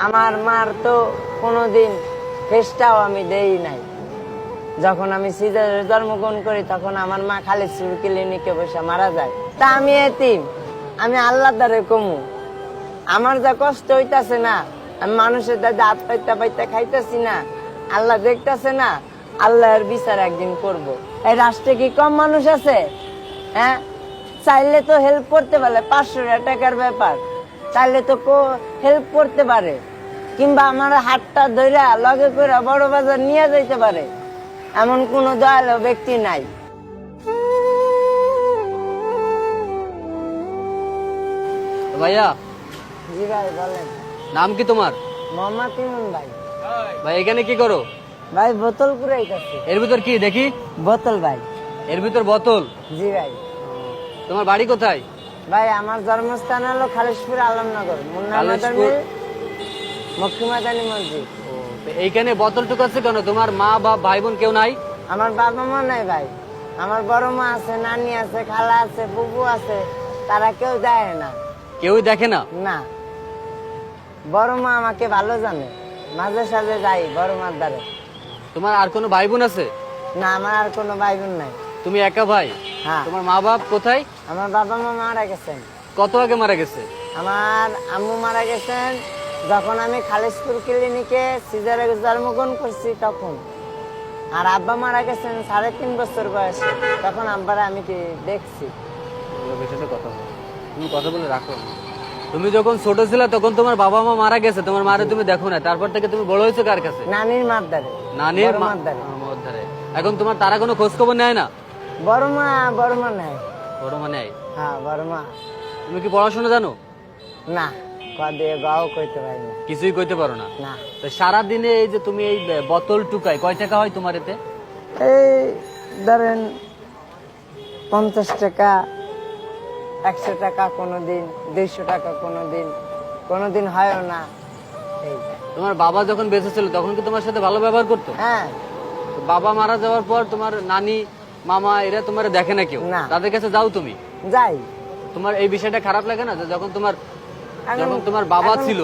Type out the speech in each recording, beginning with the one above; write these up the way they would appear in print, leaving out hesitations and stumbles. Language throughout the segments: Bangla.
আমার মার তো কোনোদিন ফেসটাও আমি দেই নাই। যখন আমি সিজারে জন্মগ্রহণ করি তখন আমার মা খালিদপুর ক্লিনিকে বসে মারা যায়। তা আমি এতিম, আমি আল্লাহর দ্বারে কমু। আমার যা কষ্ট হইতাছে না, আমি মানুষের দাদা হাত পাইতে পাইতে খাইতেছি না, আল্লাহ দেখতেছে না, আল্লাহর বিচার একদিন করব। এই রাষ্ট্রে কি কম মানুষ আছে? হ্যাঁ, চাইলে তো হেল্প করতে পারে, 500 টাকার ব্যাপার, চাইলে তো হেল্প করতে পারে, কিংবা আমার হাতটা ধইরা লগে করে বড় বাজার নিয়ে যাইতে পারে, এমন কোন দয়ালু ব্যক্তি নাই। ভাইয়া, জি ভাই বলেন। নাম কি তোমার? মোহাম্মদ ইমন ভাই। ভাই এখানে কি করো? ভাই বোতল কুড়াইতেছি। এর ভিতর কি দেখি? বোতল ভাই। এর ভিতর বোতল? জি ভাই। তোমার বাড়ি কোথায়? ভাই আমার জন্মস্থান হলো খালিশপুর আলমনগর, মুন্না খালিশপুর। মক্কিমাদানি মসজিদ। এইখানে বোতল টুকাচ্ছে কেন? তোমার মা বা ভাই বোন কেউ নাই? আমার বাবা মা নাই ভাই, আমার বড় মা আছে, নানি আছে, খালা আছে, বুবু আছে, তারা কেউ দেয় না। কেউই দেখে না? না, বড় মা আমাকে ভালো জানে, মাঝে সাঝে যাই বড় মার দ্বারে। তোমার আর কোনো ভাই বোন আছে? না, আমার আর কোনো ভাই বোন নাই। তুমি একা ভাই? হ্যাঁ। তোমার মা বাপ কোথায়? আমার বাবা মা মারা গেছেন। কত আগে মারা গেছে? আমার আম্মু মারা গেছেন যখন আমি খালিশপুর ক্লিনিকে সিজারে জন্মগ্রহণ করছি তখন। আর আব্বা মারা গেছেন 3.5 বছর বয়সে, তখন আব্বারা আমি কি দেখছি। কথা বলো, তুমি কথা বলে রাখো। তুমি যখন ছোট ছিলে তখন তোমার বাবা মা মারা গেছে, তোমার মারে তুমি দেখো না, তারপর থেকে তুমি বড় হয়েছো কার কাছে? নানির মার দ্বারে। নানির মার দ্বারে। ধারে। এখন তোমার তারা কোনো খোঁজ খবর নেয় না? বড় মা নাই। বড় মা নেয়? হ্যাঁ, বড় মা। তুমি কি পড়াশোনা জানো? না, কদে গাও কইতে পারি না। কিছুই কইতে পারো না? না। তো সারাদিনে এই যে তুমি এই বোতল টুকাই, কয় টাকা হয় তোমার এতে? এই ধরেন 50 টাকা, 100 টাকা কোনোদিন, 200 টাকা কোনোদিন হয়ও না। এই তোমার বাবা যখন বেঁচে ছিল তখন কি তোমার সাথে ভালো ব্যবহার করতো? হ্যাঁ। তো বাবা মারা যাওয়ার পর তোমার নানি মামা এরা তোমার দেখে না কেউ? না। তাদের কাছে যাও তুমি? যাই। তোমার এই বিষয়টা খারাপ লাগে না যে যখন তোমার এখন- বাবা এখন- ছিল?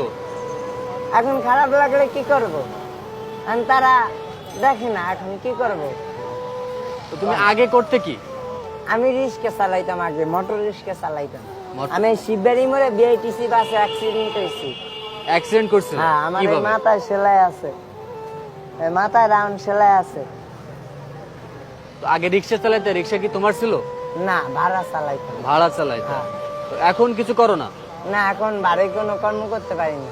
এখন খারাপ লাগলে কি করব? এখন তারা দেখে না, এখন কি করব? তো তুমি আগে করতে কি? আমি রিক্সা চালাইতাম, আগে মোটর রিক্সা চালাইতাম। মোটর- আমি শিববাড়ি মোড়ে বিআইটিসি বাসে অ্যাক্সিডেন্ট হয়েছি। অ্যাক্সিডেন্ট করছিল? হ্যাঁ, আমার এই কিভাবে? মাথায় সেলাই আছে, এই মাথায় রাউন্ড সেলাই আছে। তো আগে রিক্সা চালাইতে? রিক্সা কি তোমার ছিল? না, ভাড়া চালাইতাম। ভাড়া চালাইতে? হ্যাঁ। তো এখন কিছু করো না? না, এখন বাড়ি কোনো কর্ম করতে পারি না।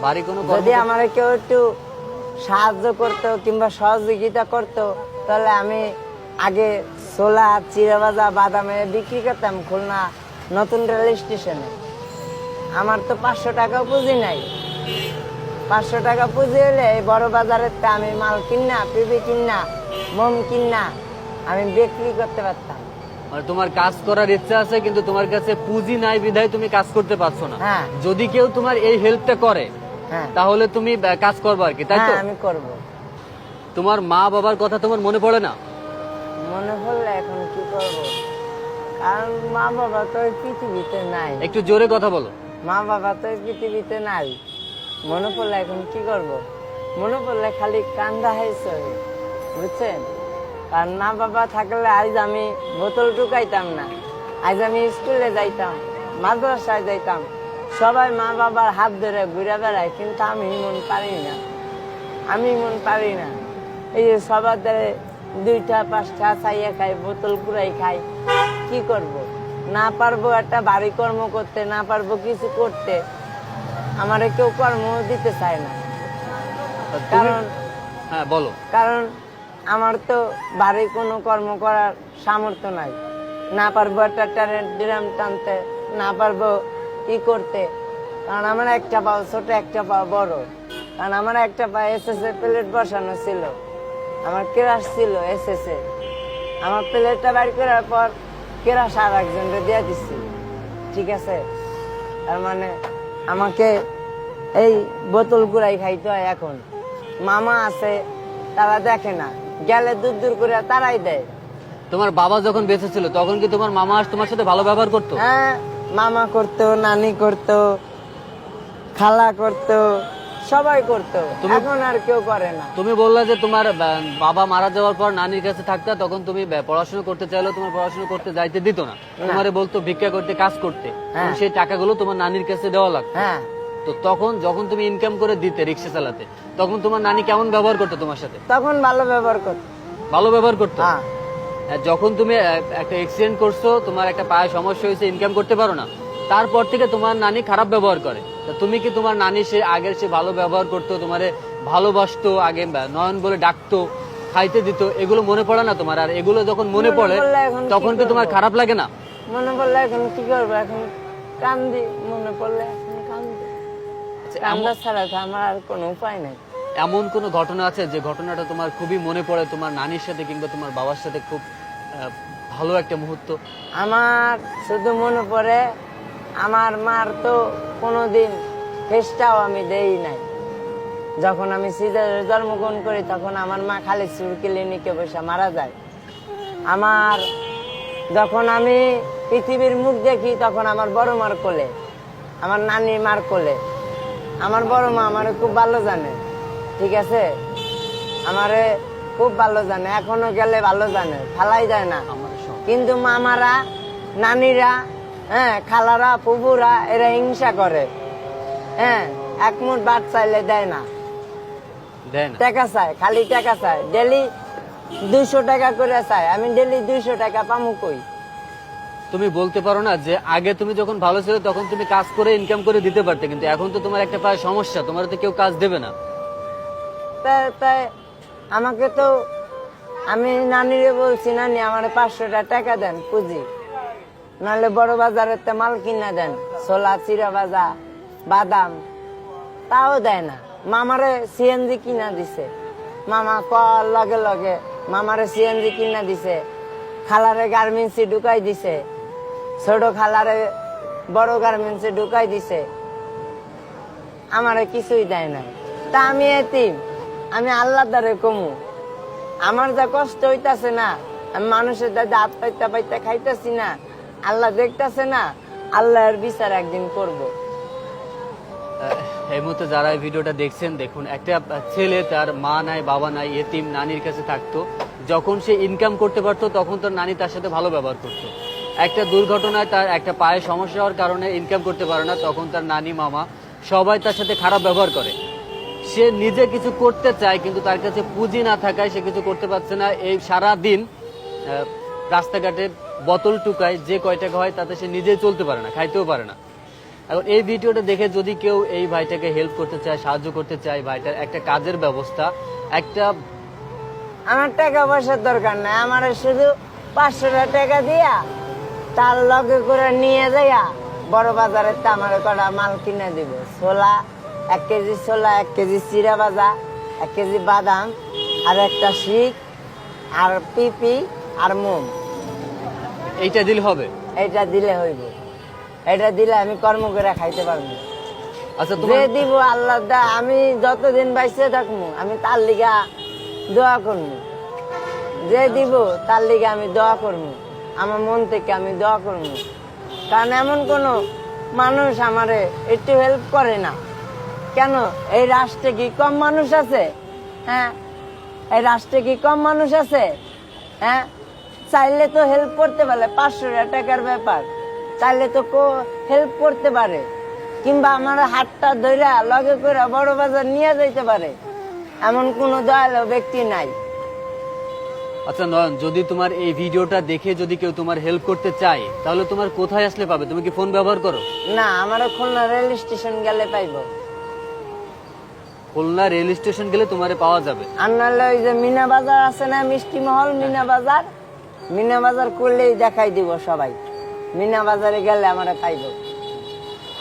বাড়ি কোনো যদি আমার কেউ একটু সাহায্য করতো কিংবা সহযোগিতা করতো তাহলে আমি আগে ছোলা, চিড়া বাদামে বিক্রি করতাম খুলনা নতুন রেল স্টেশনে। আমার তো 500 টাকা পুঁজি নাই। 500 টাকা পুঁজি হলে এই বড় বাজারের আমি মাল কিনা, পিবি কিনা, মোম কিনা আমি বিক্রি করতে পারতাম। মানে তোমার কাজ করার ইচ্ছা আছে কিন্তু তোমার কাছে পুঁজি নাই বিধায় তুমি কাজ করতে পারছো না। হ্যাঁ। যদি কেউ তোমার এই হেল্পটা করে হ্যাঁ, তাহলে তুমি কাজ করবে আর কি, তাই তো? হ্যাঁ, আমি করব। তোমার মা বাবার কথা তোমার মনে পড়ে না? মনে পড়লে এখন কি করব, কারণ মা বাবা তো এই পৃথিবীতে নাই। একটু জোরে কথা বলো। মা বাবা তো এই পৃথিবীতে নাই, মনে পড়লে এখন কি করব? মনে পড়লে খালি কান্দা হয়েছে, বুঝছেন? কারণ মা বাবা থাকলে আজ আমি বোতল ঢুকাইতাম না, আজ আমি স্কুলে যাইতাম, মাদ্রাসায় যাইতাম, সবাই মা বাবার হাত ধরে ঘুরে বেড়ায়, কিন্তু আমি মন পারি না। এই যে সবার দ্বারে 2টা 5টা চাইয়া খাই, বোতল কুড়াই খাই, কি করব? না পারবো একটা বাড়ি কর্ম করতে, না পারবো কিছু করতে, আমারে কেউ কর্ম দিতে চায় না। কারণ হ্যাঁ বলো। কারণ আমার তো বাড়ি কোনো কর্ম করার সামর্থ্য নাই। না পারবো একটা ড্রাম টানতে, না পারবো ই করতে, কারণ আমার একটা পাও ছোট, একটা পাও বড়। কারণ আমার একটা পা এসএসএ প্লেট বসানো ছিল, আমার কেরাস ছিল এসএসএ, আমার প্লেটটা বাইর করার পর কেরাস আর একজনকে দিয়ে দিচ্ছি, ঠিক আছে? তার মানে আমাকে এই বোতল কুড়াই খাইতে হয়। এখন মামা আছে, তারা দেখে না, গেলে দূর দূর করে তারাই দেয়। তোমার বাবা যখন বেঁচে ছিল তখন কি তোমার মামা তোমার সাথে ভালো ব্যবহার করতো? হ্যাঁ, মামা করতো, নানি করতো, খালা করতো, সবাই করতো, এখন আর কেউ করে না। তুমি বললা যে তোমার বাবা মারা যাওয়ার পর নানির কাছে থাকতা, তখন তুমি পড়াশোনা করতে চাইলেও তোমার পড়াশোনা করতে যাইতে দিত না, তোমারে বলতো ভিক্ষা করতে, কাজ করতে, সেই টাকাগুলো তোমার নানির কাছে দেওয়া লাগতো। হ্যাঁ, তো তখন যখন তুমি ইনকাম করে দিতে রিক্সা চালাতে, তখন তোমার নানি কেমন ব্যবহার করতো তোমার সাথে? তখন ভালো ব্যবহার করতো। ভালো ব্যবহার করতো। হ্যাঁ, যখন তুমি একটা অ্যাক্সিডেন্ট করছো, তোমার একটা পায়ে সমস্যা হয়েছে, ইনকাম করতে পারো না, তারপর থেকে তোমার নানি খারাপ ব্যবহার করে। তা তুমি কি তোমার নানি সে আগের সে ভালো ব্যবহার করতো, তোমারে ভালোবাসতো, আগে নয়ন বলে ডাকতো, খাইতে দিত, এগুলো মনে পড়ে না তোমার? আর এগুলো যখন মনে পড়ে পড়লে এখন কি তখন কি তোমার করবো? খারাপ লাগে না? মনে পড়লে এখন কি করবো, এখন কান্দি, মনে পড়লে এখন কান্দি। কান্দা ছাড়া তো আমার আর কোনো উপায় নেই। এমন কোনো ঘটনা আছে যে ঘটনাটা তোমার খুবই মনে পড়ে, তোমার নানির সাথে কিংবা তোমার বাবার সাথে খুব ভালো একটা মুহূর্ত? আমার শুধু মনে পড়ে, আমার মার তো কোনোদিন ফেসটাও আমি দেই নাই। যখন আমি সিজারে জন্মগ্রহণ করি তখন আমার মা খালি সুর ক্লিনিকে বসে মারা যায়। আমার যখন আমি পৃথিবীর মুখ দেখি তখন আমার বড় মার কোলে, আমার নানি মার কোলে। আমার বড় মা আমারে খুব ভালো জানে, ঠিক আছে, আমারে খুব ভালো জানে, এখনো গেলে ভালো জানে, ফালাই যায় না। কিন্তু মামারা, নানিরা, হ্যাঁ, খালারা, ফুবুরা, এরা হিংসা করে। হ্যাঁ, এক মুঠ ভাত চাইলে দেয় না, টাকা চায়, খালি টাকা চায়, ডেলি 200 টাকা করে চায়। আমি ডেলি 200 টাকা পামু কই? তুমি বলতে পারো না যে আগে তুমি যখন ভালো ছিল তখন তুমি কাজ করে ইনকাম করে দিতে পারতে, কিন্তু এখন তো তোমার একটা পায়ে সমস্যা, তোমার তো কেউ কাজ দেবে না। তাই আমাকে তো, আমি নানিরে বলছি, নানি আমার 500 টাকা দেন পুঁজি, নাহলে বড় বাজারের তে মাল কিনা দেন, ছোলা, চিরা ভাজা, বাদাম, তাও দেয় না। মামারে সিএনজি কিনা দিছে, মামা কল লগে লগে মামারে সিএনজি কিনা দিছে, খালারে গার্মেন্টসে ঢুকাই দিছে, ছোট খালারে বড় গার্মেন্টসে ঢুকাই দিছে, আমারে কিছুই দেয় না। তা আমি এতিম, আমি আল্লাহ দ্বারে কমু, আমার যা কষ্ট হইতাছে না, আমি মানুষের দাদা হাত পাইতে পাইতে খাইতেছি না, আল্লাহ দেখতেছে না, আল্লাহর বিচার একদিন করব। এই মুহূর্তে যারা এই ভিডিওটা দেখছেন, দেখুন, একটা ছেলে তার মা নাই, বাবা নাই, এতিম, নানির কাছে থাকতো। যখন সে ইনকাম করতে পারতো তখন তার নানি তার সাথে ভালো ব্যবহার করতো। একটা দুর্ঘটনায় তার একটা পায়ে সমস্যা হওয়ার কারণে ইনকাম করতে পারে না, তখন তার নানি, মামা সবাই তার সাথে খারাপ ব্যবহার করে। সে নিজে কিছু করতে চায় কিন্তু তার কাছে পুঁজি না থাকায় সে কিছু করতে পারছে না। এই সারা দিন রাস্তাঘাটে বোতল টুকায়, যে কয় টাকা হয় তাতে সে নিজেই চলতে পারে না, খাইতেও পারে না। এখন এই ভিডিওটা দেখে যদি কেউ এই ভাইটাকে হেল্প করতে চায়, সাহায্য করতে চায়, ভাইটার একটা কাজের ব্যবস্থা, একটা, আমার টাকা পয়সার দরকার নাই, আমার শুধু 500 টাকা দিয়া তার লগে করে নিয়ে যাইয়া বড় বাজারে আমার কটা মাল কিনে দিব, ছোলা 1 কেজি, ছোলা 1 কেজি, চিরা ভাজা 1 কেজি, বাদাম আর একটা শিক আর পিপি আর মোম, এইটা দিলে হবে? এইটা দিলে হইব, এটা দিলে আমি কর্ম করে খাইতে পারবো। আচ্ছা, যে তোমার দিব আল্লাহ দা, আমি যতদিন বাইসে থাকবো আমি তার লিগা দোয়া করবো, যে দিব তার লিগা আমি দোয়া করবো, আমার মন থেকে আমি দোয়া করবো। কারণ এমন কোন মানুষ আমারে একটু হেল্প করে না কেন? এই রাষ্ট্রে কি কম মানুষ আছে? হ্যাঁ, এই রাষ্ট্রে কি কম মানুষ আছে? হ্যাঁ, চাইলে তো হেল্প করতে পারে, 500 টাকার ব্যাপার, চাইলে তো হেল্প করতে পারে, কিংবা আমার হাতটা ধইরা লগে করে বড় বাজার নিয়ে যাইতে পারে, এমন কোন দয়ালু ব্যক্তি নাই। আচ্ছা নয়ন, যদি তোমার এই ভিডিওটা দেখে যদি কেউ তোমার হেল্প করতে চায় তাহলে তোমার কোথায় আসলে পাবে? তুমি কি ফোন ব্যবহার করো? না, আমার খুলনা রেল স্টেশন গেলে পাইবো। খুলনা রেল স্টেশন গেলে তোমারে পাওয়া যাবে। আর নাহলে ওই যে মিনা বাজার আছে না, মিষ্টি মহল, মিনা বাজার, মিনা বাজার করলেই দেখাই দিব সবাই, মিনা বাজারে গেলে আমারে পাইবো।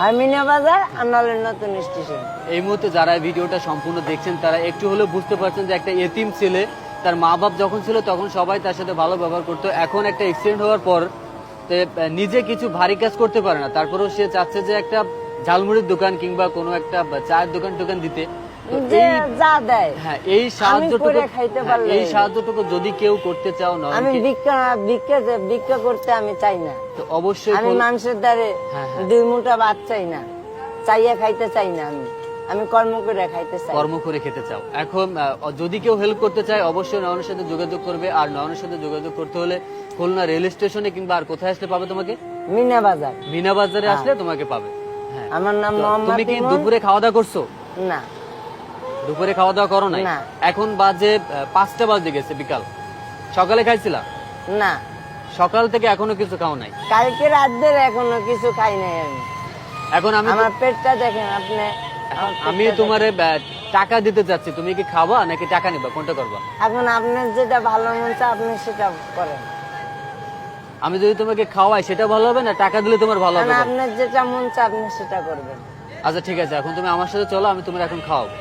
আর মিনা বাজার আর নাহলে নতুন স্টেশন। এই মুহূর্তে যারা এই ভিডিওটা সম্পূর্ণ দেখছেন তারা একটু হলেও বুঝতে পারছেন যে একটা এতিম ছেলে, তার মা বাপ যখন ছিল তখন সবাই তার সাথে ভালো ব্যবহার করতো, এখন একটা অ্যাক্সিডেন্ট হওয়ার পর নিজে কিছু ভারী কাজ করতে পারে না, তারপরেও সে চাচ্ছে যে একটা ঝালমুড়ির দোকান কিংবা কোনো একটা চায়ের দোকান দিতে। তো যা দেয়, হ্যাঁ, এই সাহায্যটুকু যদি কেউ করতে চাও না, আমি ভিক্ষা করতে আমি চাই না, তো অবশ্যই আমি মানুষের দ্বারে 2 মুঠা ভাত চাই না, চাইয়া খাইতে চাই না আমি। আমি কর্ম করে খাইতে চাই। কর্ম করে খেতে চাও। এখন যদি কেউ হেল্প করতে চায় অবশ্যই নয়নের সাথে যোগাযোগ করবে। আর নয়নের সাথে যোগাযোগ করতে হলে খুলনা রেল স্টেশনে কিংবা আর কোথায় আসলে পাবে তোমাকে? মিনা বাজার। মিনা বাজারে আসলে তোমাকে পাবে। হ্যাঁ। আমার নাম তো মোহাম্মদ তুমি কি ইমন। দুপুরে খাওয়া দাওয়া করছো? না, দুপুরে খাওয়া দাওয়া করো নাই? না। এখন বাজে 5টা বাজে গেছে বিকাল। সকালে খাইছিলা? না, সকাল থেকে এখনো কিছু খাও নাই? কালকে রাত ধরে এখনো কিছু খাই নাই আমি। এখন আমি আমার পেটটা দেখেন আপনি। আমি তোমারে টাকা দিতে চাচ্ছি, তুমি কি খাবা নাকি টাকা নিবা, কোনটা করবা? এখন আপনার যেটা ভালো মন চায় আপনি সেটা করেন। আমি যদি তোমাকে খাওয়াই সেটা ভালো হবে না টাকা দিলে তোমার ভালো হবে? আপনার যেটা মন চায় আপনি সেটা করবেন। আচ্ছা ঠিক আছে, এখন তুমি আমার সাথে চলো, আমি তোমার এখন খাওয়াবো।